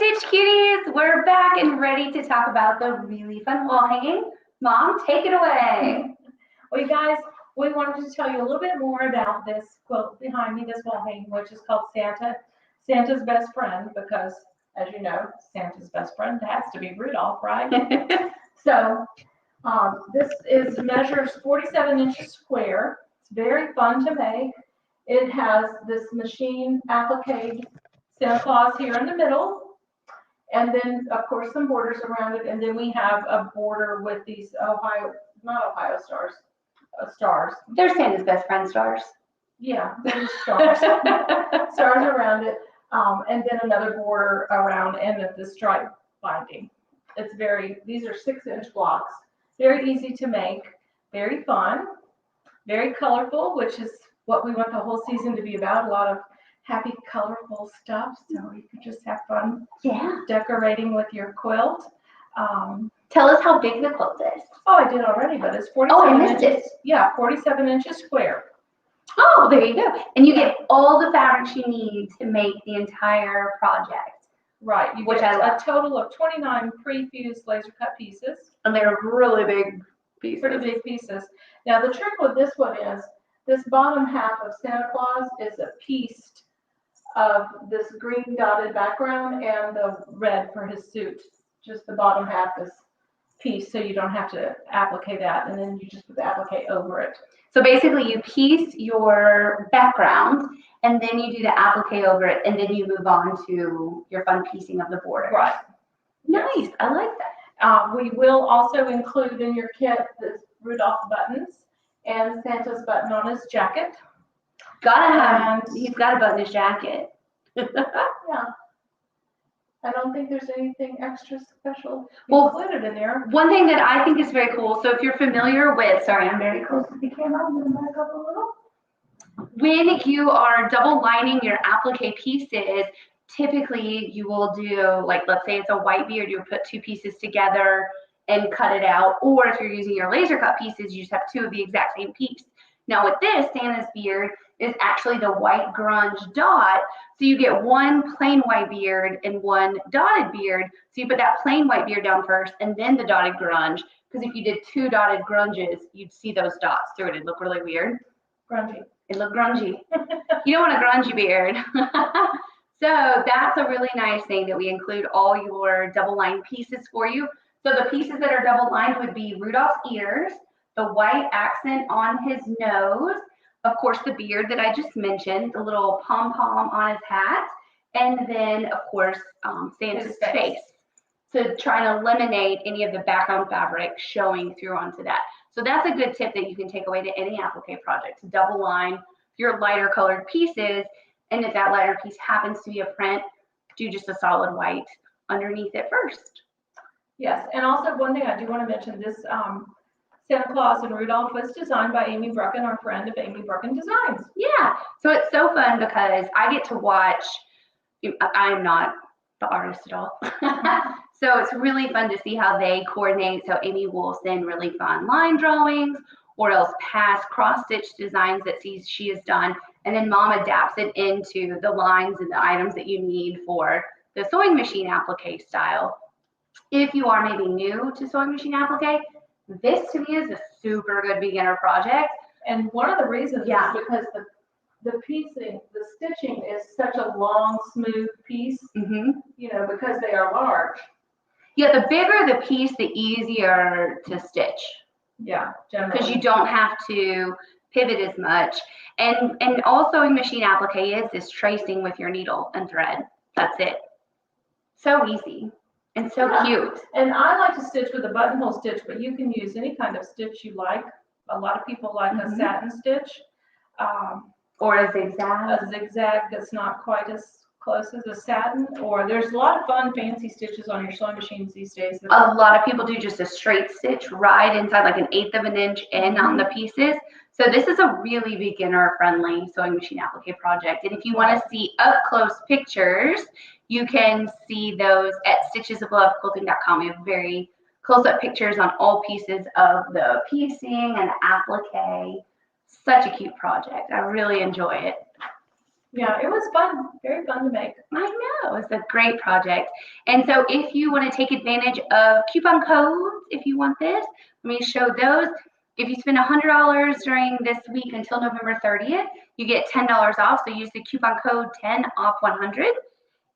Stitch Cuties! We're back and ready to talk about the really fun wall hanging. Mom, take it away. Well, you guys, we wanted to tell you a little bit more about this quilt behind me, this wall hanging, which is called Santa's best friend, because as you know, Santa's best friend has to be Rudolph, right? So this measures 47 inches square. It's very fun to make. It has this machine applique Santa Claus here in the middle, and then of course some borders around it, and then we have a border with these stars. They're Santa's best friend stars. Yeah, there's stars. Stars around it, and then another border around and the stripe binding. These are 6-inch blocks. Very easy to make, very fun, very colorful, which is what we want the whole season to be about. A lot of happy, colorful stuff, so you can just have fun decorating with your quilt. Tell us how big the quilt is. Oh, I did already, but it's 47 Oh, I missed inches. it. Yeah, 47 inches square. Oh, there you go. And you get all the fabrics you need to make the entire project. Right, you get a total of 29 pre-fused laser cut pieces. And they're really big pieces. Pretty big pieces. Now the trick with this one is, this bottom half of Santa Claus is a piece of this green dotted background and the red for his suit. Just the bottom half is piece, so you don't have to applique that, and then you just put the applique over it. So basically you piece your background and then you do the applique over it, and then you move on to your fun piecing of the border. Right. Nice. I like that. We will also include in your kit the Rudolph buttons and Santa's button on his jacket. He's got to button his jacket. Yeah. I don't think there's anything extra special included in there. One thing that I think is very cool, so if you're familiar with, sorry, I'm very close to the camera, I'm going to back up a little. When you are double lining your applique pieces, typically you will do, like, let's say it's a white beard, you put 2 pieces together and cut it out. Or if you're using your laser cut pieces, you just have 2 of the exact same piece. Now with this, Santa's beard is actually the white grunge dot. So you get 1 plain white beard and 1 dotted beard. So you put that plain white beard down first and then the dotted grunge. Because if you did 2 dotted grunges, you'd see those dots through it. It'd look really weird. Grungy. It looked grungy. You don't want a grungy beard. So that's a really nice thing that we include all your double line pieces for you. So the pieces that are double lined would be Rudolph's ears, the white accent on his nose, of course the beard that I just mentioned, the little pom-pom on his hat, and then of course Santa's face. To try and eliminate any of the background fabric showing through onto that. So that's a good tip that you can take away to any applique project, to double line your lighter colored pieces. And if that lighter piece happens to be a print, do just a solid white underneath it first. Yes, and also one thing I do want to mention, this Santa Claus and Rudolph was designed by Amy Brucken, our friend of Amy Brucken Designs. Yeah, so it's so fun because I get to watch, I'm not the artist at all. So it's really fun to see how they coordinate. So Amy will send really fun line drawings or else past cross-stitch designs that she has done. And then Mom adapts it into the lines and the items that you need for the sewing machine applique style. If you are maybe new to sewing machine applique, this to me is a super good beginner project. And one of the reasons is because the piecing, the stitching is such a long, smooth piece, you know, because they are large. Yeah, the bigger the piece, the easier to stitch. Yeah, generally. Because you don't have to pivot as much. And all sewing machine applique is tracing with your needle and thread. That's it. So easy and so cute. And I like to stitch with a buttonhole stitch, but you can use any kind of stitch you like. A lot of people like a satin stitch. Or a zigzag. A zigzag that's not quite as close as a satin. Or there's a lot of fun, fancy stitches on your sewing machines these days. A lot of people do just a straight stitch right inside, like 1/8 of an inch in on the pieces. So this is a really beginner-friendly sewing machine applique project. And if you want to see up-close pictures, you can see those at stitchesoflovequilting.com. We have very close-up pictures on all pieces of the piecing and applique. Such a cute project. I really enjoy it. Yeah, it was fun, very fun to make. I know, it's a great project. And so if you want to take advantage of coupon codes, if you want this, let me show those. If you spend $100 during this week until November 30th, you get $10 off. So use the coupon code 10 off 100.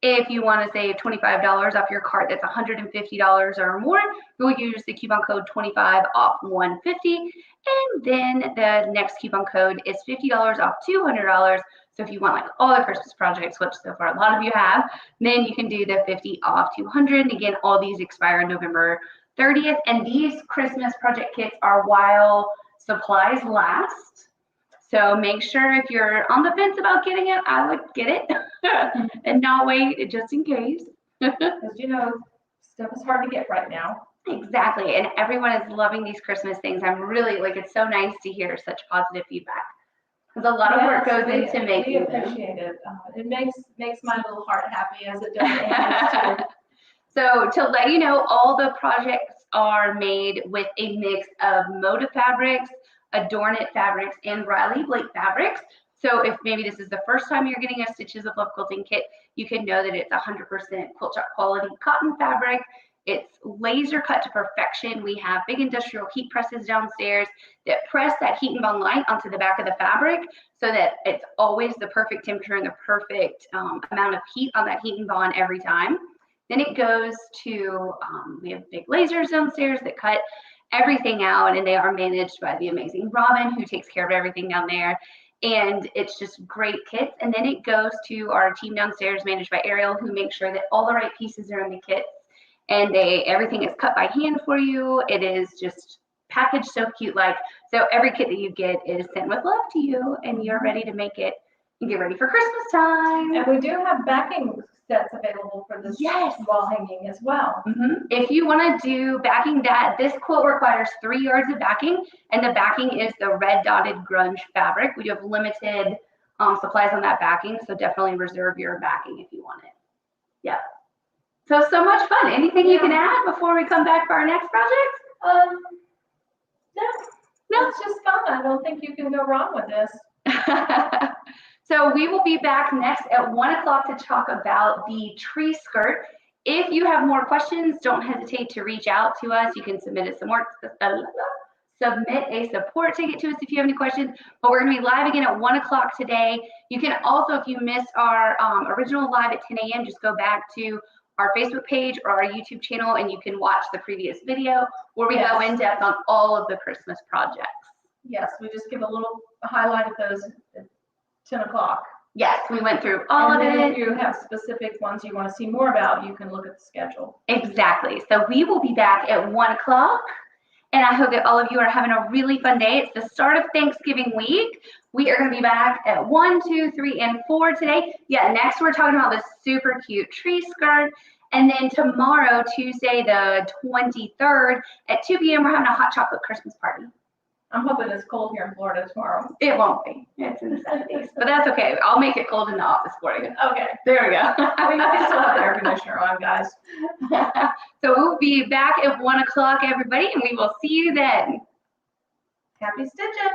If you want to save $25 off your cart that's $150 or more, you'll use the coupon code 25 off 150. And then the next coupon code is $50 off $200. So if you want like all the Christmas projects, which so far a lot of you have, then you can do the 50 off 200. And again, all these expire on November 30th. And these Christmas project kits are while supplies last. So make sure if you're on the fence about getting it, I would get it and not wait just in case. Because, you know, stuff is hard to get right now. Exactly. And everyone is loving these Christmas things. I'm really like, it's so nice to hear such positive feedback. Because a lot of work goes into making We appreciate it. It makes my little heart happy as it does Amy's too. So to let you know, all the projects are made with a mix of Moda fabrics, Adorn It fabrics, and Riley Blake fabrics. So if maybe this is the first time you're getting a Stitches of Love quilting kit, you can know that it's 100% Quilt Shop quality cotton fabric. It's laser cut to perfection. We have big industrial heat presses downstairs that press that heat and bond light onto the back of the fabric so that it's always the perfect temperature and the perfect amount of heat on that heat and bond every time. Then it goes to, we have big lasers downstairs that cut everything out, and they are managed by the amazing Robin, who takes care of everything down there. And it's just great kits. And then it goes to our team downstairs managed by Ariel, who makes sure that all the right pieces are in the kits. And everything is cut by hand for you. It is just packaged so cute. So every kit that you get is sent with love to you, and you're ready to make it and get ready for Christmas time. And we do have backing sets available for this wall hanging as well. If you want to do backing, this quilt requires 3 yards of backing, and the backing is the red dotted grunge fabric. We do have limited supplies on that backing, so definitely reserve your backing if you want it. Yeah. So much fun. Anything you can add before we come back for our next project? No, it's just fun. I don't think you can go wrong with this. So we will be back next at 1 o'clock to talk about the tree skirt. If you have more questions, don't hesitate to reach out to us. You can submit a support ticket to us if you have any questions. But we're going to be live again at 1 o'clock today. You can also, if you missed our original live at 10 a.m., just go back to our Facebook page or our YouTube channel, and you can watch the previous video where we go in depth on all of the Christmas projects. Yes, we just give a little highlight of those at 10 o'clock. Yes, we went through all of it. If you have specific ones you want to see more about, you can look at the schedule. Exactly. So we will be back at 1 o'clock. And I hope that all of you are having a really fun day. It's the start of Thanksgiving week. We are going to be back at 1, 2, 3, and 4 today. Yeah, next we're talking about this super cute tree skirt. And then tomorrow, Tuesday, the 23rd, at 2 p.m., we're having a hot chocolate Christmas party. I'm hoping it's cold here in Florida tomorrow. It won't be. It's in the 70s. But that's okay. I'll make it cold in the office for you. Okay. There we go. We still have the air conditioner on, guys. So we'll be back at 1 o'clock, everybody, and we will see you then. Happy stitching.